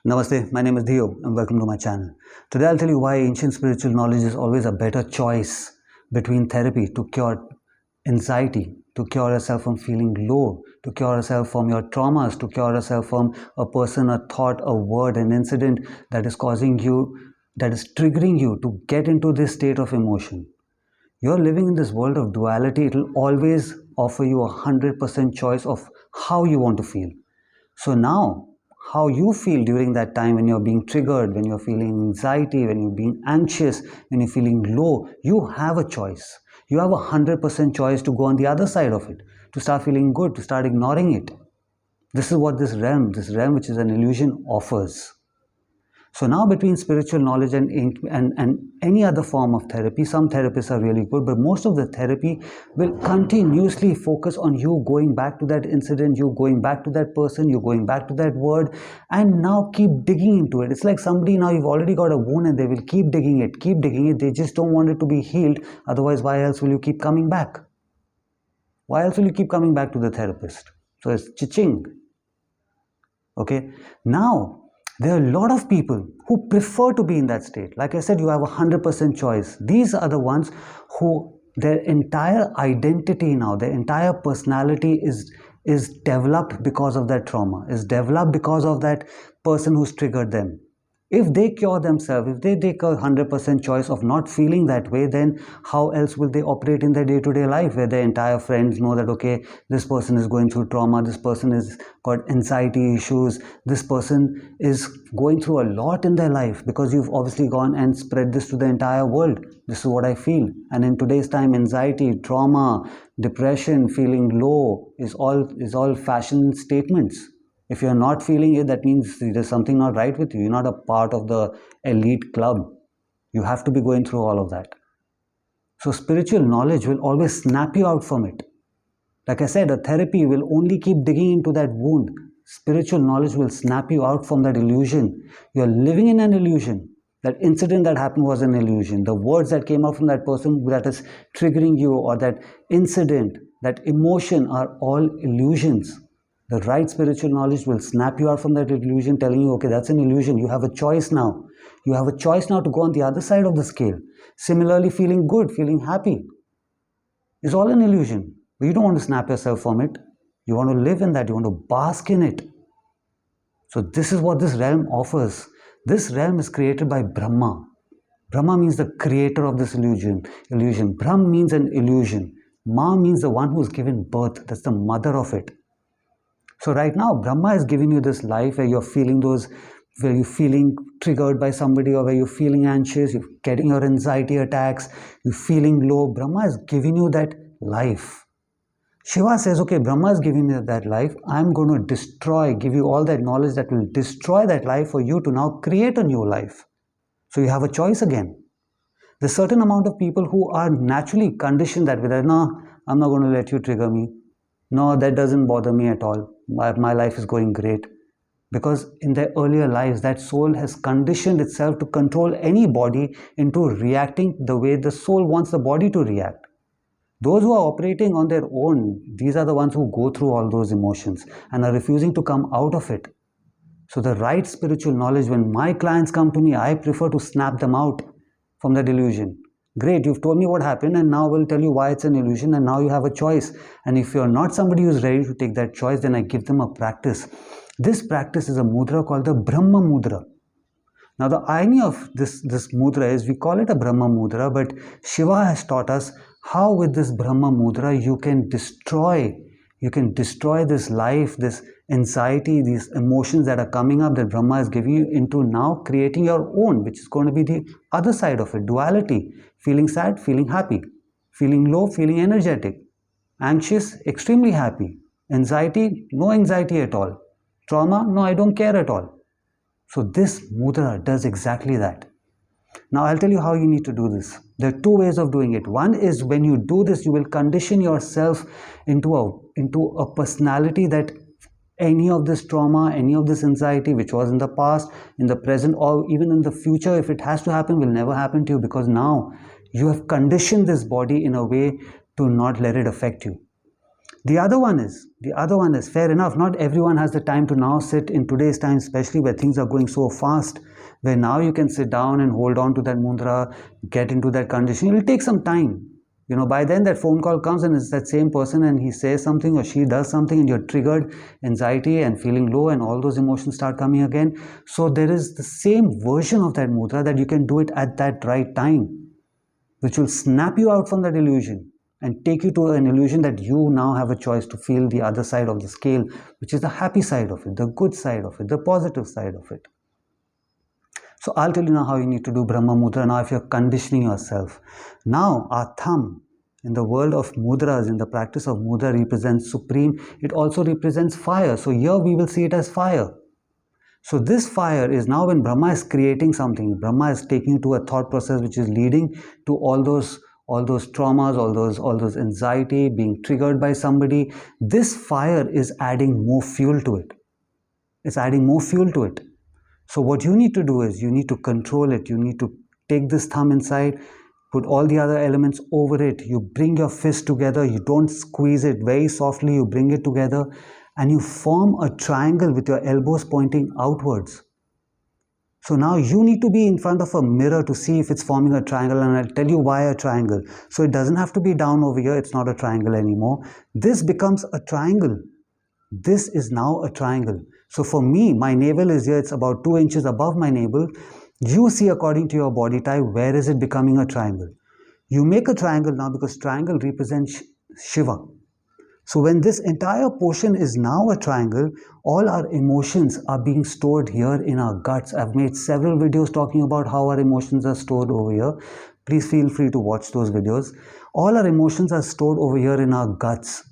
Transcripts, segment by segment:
Namaste, my name is Dhieyo and welcome to my channel. Today I'll tell you why ancient spiritual knowledge is always a better choice between therapy to cure anxiety, to cure yourself from feeling low, to cure yourself from your traumas, to cure yourself from a person, a thought, a word, an incident that is causing you, that is triggering you to get into this state of emotion. You're living in this world of duality. It will always offer you 100% choice of how you want to feel. So now, how you feel during that time when you're being triggered, when you're feeling anxiety, when you're being anxious, when you're feeling low, you have a choice. You have 100% choice to go on the other side of it, to start feeling good, to start ignoring it. This is what this realm which is an illusion, offers. So now between spiritual knowledge and any other form of therapy, some therapists are really good, but most of the therapy will continuously focus on you going back to that incident, you going back to that person, you going back to that word, and now keep digging into it. It's like somebody, now you've already got a wound and they will keep digging it. They just don't want it to be healed. Otherwise, why else will you keep coming back? Why else will you keep coming back to the therapist? So it's cha-ching. Okay, now there are a lot of people who prefer to be in that state. Like I said, you have 100% choice. These are the ones who their entire identity now, their entire personality is developed because of that trauma, is developed because of that person who's triggered them. If they cure themselves, if they take a 100% choice of not feeling that way, then how else will they operate in their day-to-day life, where their entire friends know that, okay, this person is going through trauma, this person has got anxiety issues, this person is going through a lot in their life, because you've obviously gone and spread this to the entire world. This is what I feel. And in today's time, anxiety, trauma, depression, feeling low is all fashion statements. If you're not feeling it, that means there's something not right with you. You're not a part of the elite club. You have to be going through all of that. So spiritual knowledge will always snap you out from it. Like I said, a therapy will only keep digging into that wound. Spiritual knowledge will snap you out from that illusion. You're living in an illusion. That incident that happened was an illusion. The words that came out from that person that is triggering you, or that incident, that emotion, are all illusions. The right spiritual knowledge will snap you out from that illusion, telling you, okay, that's an illusion. You have a choice now. You have a choice now to go on the other side of the scale. Similarly, feeling good, feeling happy is all an illusion. But you don't want to snap yourself from it. You want to live in that. You want to bask in it. So this is what this realm offers. This realm is created by Brahma. Brahma means the creator of this illusion. Brahm means an illusion. Ma means the one who is given birth. That's the mother of it. So right now, Brahma is giving you this life where you're feeling where you're feeling triggered by somebody, or where you're feeling anxious, you're getting your anxiety attacks, you're feeling low. Brahma is giving you that life. Shiva says, okay, Brahma is giving me that life. I'm going to give you all that knowledge that will destroy that life for you to now create a new life. So you have a choice again. There's a certain amount of people who are naturally conditioned that way, that no, I'm not going to let you trigger me. No, that doesn't bother me at all. My life is going great. Because in their earlier lives, that soul has conditioned itself to control any body into reacting the way the soul wants the body to react. Those who are operating on their own, these are the ones who go through all those emotions and are refusing to come out of it. So the right spiritual knowledge, when my clients come to me, I prefer to snap them out from that illusion. Great, you've told me what happened, and now we'll tell you why it's an illusion, and now you have a choice. And if you're not somebody who's ready to take that choice, then I give them a practice. This practice is a mudra called the Brahma Mudra. Now the irony of this mudra is, we call it a Brahma Mudra, but Shiva has taught us how with this Brahma Mudra you can destroy this life, this anxiety, these emotions that are coming up that Brahma is giving you, into now creating your own, which is going to be the other side of it, duality. Feeling sad, feeling happy. Feeling low, feeling energetic. Anxious, extremely happy. Anxiety, no anxiety at all. Trauma, no, I don't care at all. So this mudra does exactly that. Now I'll tell you how you need to do this. There are two ways of doing it. One is, when you do this, you will condition yourself into a personality that any of this trauma, any of this anxiety, which was in the past, in the present, or even in the future, if it has to happen, will never happen to you, because now you have conditioned this body in a way to not let it affect you. The other one is fair enough. Not everyone has the time to now sit in today's time, especially where things are going so fast, where now you can sit down and hold on to that mudra, get into that condition. It will take some time. By then that phone call comes and it's that same person and he says something or she does something and you're triggered, anxiety and feeling low and all those emotions start coming again. So there is the same version of that mudra that you can do it at that right time, which will snap you out from that illusion and take you to an illusion that you now have a choice to feel the other side of the scale, which is the happy side of it, the good side of it, the positive side of it. So I'll tell you now how you need to do Brahma Mudra now if you're conditioning yourself. Now our thumb in the world of mudras, in the practice of mudra, represents supreme. It also represents fire. So here we will see it as fire. So this fire is now when Brahma is creating something. Brahma is taking you to a thought process which is leading to all those traumas, all those anxiety, being triggered by somebody. This fire is adding more fuel to it. It's adding more fuel to it. So what you need to do is you need to control it. You need to take this thumb inside, put all the other elements over it. You bring your fist together. You don't squeeze it very softly. You bring it together and you form a triangle with your elbows pointing outwards. So now you need to be in front of a mirror to see if it's forming a triangle, and I'll tell you why a triangle. So it doesn't have to be down over here. It's not a triangle anymore. This becomes a triangle. This is now a triangle. So for me, my navel is here. It's about 2 inches above my navel. You see, according to your body type, where is it becoming a triangle? You make a triangle now because triangle represents Shiva. So when this entire portion is now a triangle, all our emotions are being stored here in our guts. I've made several videos talking about how our emotions are stored over here. Please feel free to watch those videos. All our emotions are stored over here in our guts.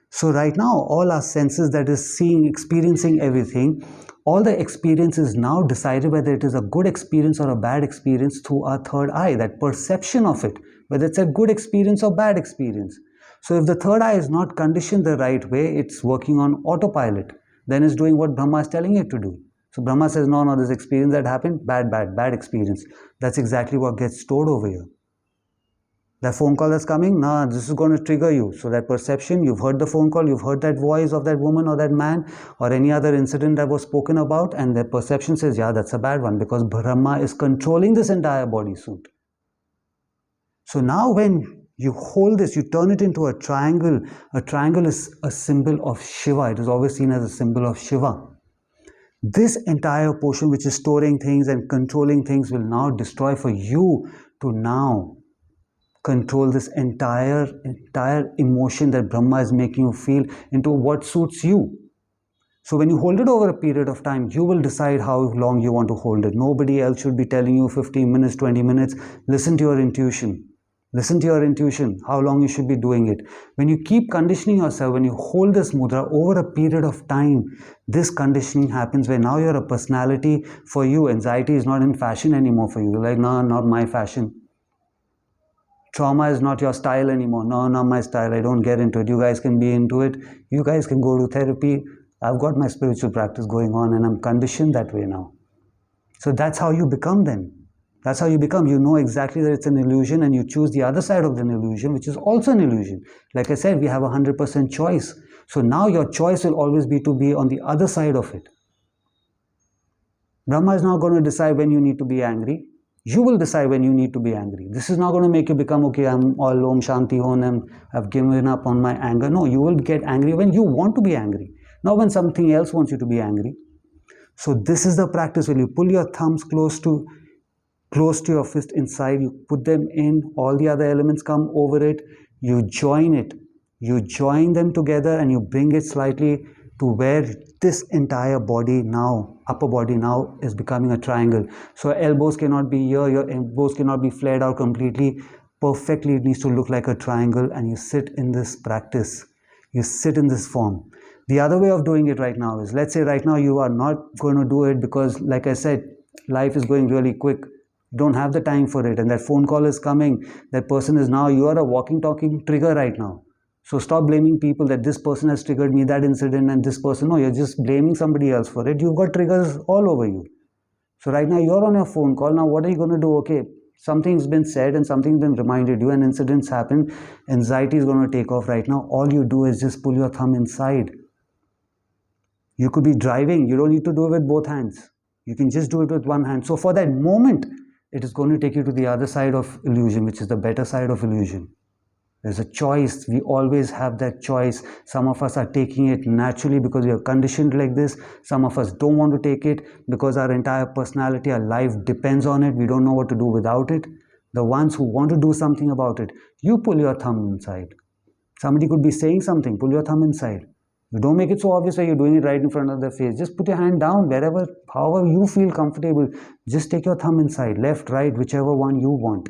So right now, all our senses, that is seeing, experiencing everything, all the experience is now decided whether it is a good experience or a bad experience through our third eye, that perception of it, whether it's a good experience or bad experience. So if the third eye is not conditioned the right way, it's working on autopilot. Then it's doing what Brahma is telling it to do. So Brahma says, no, this experience that happened, bad experience. That's exactly what gets stored over here. That phone call that's coming, this is going to trigger you. So that perception, you've heard the phone call, you've heard that voice of that woman or that man or any other incident that was spoken about, and the perception says, yeah, that's a bad one, because Brahma is controlling this entire bodysuit. So now when you hold this, you turn it into a triangle. A triangle is a symbol of Shiva. It is always seen as a symbol of Shiva. This entire portion which is storing things and controlling things will now destroy for you to now control this entire emotion that Brahma is making you feel into what suits you. So when you hold it over a period of time, you will decide how long you want to hold it. Nobody else should be telling you 15 minutes, 20 minutes. Listen to your intuition. Listen to your intuition, how long you should be doing it. When you keep conditioning yourself, when you hold this mudra over a period of time, this conditioning happens where now you're a personality. For you, anxiety is not in fashion anymore for you. You're like, no, not my fashion. Trauma is not your style anymore. No, not my style. I don't get into it. You guys can be into it. You guys can go to therapy. I've got my spiritual practice going on and I'm conditioned that way now. So that's how you become then. That's how you become. You know exactly that it's an illusion and you choose the other side of the illusion, which is also an illusion. Like I said, we have 100% choice. So now your choice will always be to be on the other side of it. Brahma is not going to decide when you need to be angry. You will decide when you need to be angry. This is not going to make you become, okay, I'm all Om Shanti Hon and I've given up on my anger. No, you will get angry when you want to be angry, not when something else wants you to be angry. So this is the practice where you pull your thumbs close to your fist inside, you put them in, all the other elements come over it, you join it, you join them together and you bring it slightly to where this entire body now, upper body now is becoming a triangle. So elbows cannot be here, your elbows cannot be flared out completely. Perfectly, it needs to look like a triangle, and you sit in this practice. You sit in this form. The other way of doing it right now is, let's say right now you are not going to do it because, like I said, life is going really quick. You don't have the time for it, and that phone call is coming. That person is now, you are a walking, talking trigger right now. So stop blaming people that this person has triggered me, that incident, and this person. No, you're just blaming somebody else for it. You've got triggers all over you. So right now you're on your phone call. Now what are you going to do? Okay, Something's been said and something's been reminded you, and incidents happen. Anxiety is going to take off right now. All you do is just pull your thumb inside. You could be driving. You don't need to do it with both hands. You can just do it with one hand. So for that moment, it is going to take you to the other side of illusion, which is the better side of illusion. There's a choice. We always have that choice. Some of us are taking it naturally because we are conditioned like this. Some of us don't want to take it because our entire personality, our life depends on it. We don't know what to do without it. The ones who want to do something about it, you pull your thumb inside. Somebody could be saying something, pull your thumb inside. You don't make it so obvious that you're doing it right in front of their face. Just put your hand down wherever, however you feel comfortable. Just take your thumb inside, left, right, whichever one you want.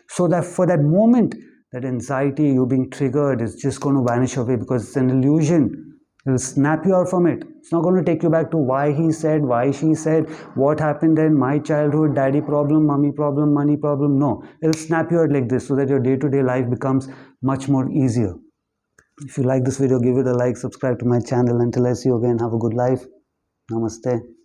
So that for that moment, that anxiety, you being triggered, is just going to vanish away because it's an illusion. It will snap you out from it. It's not going to take you back to why he said, why she said, what happened in my childhood, daddy problem, mommy problem, money problem. No, it'll snap you out like this so that your day-to-day life becomes much more easier. If you like this video, give it a like, subscribe to my channel. Until I see you again, have a good life. Namaste.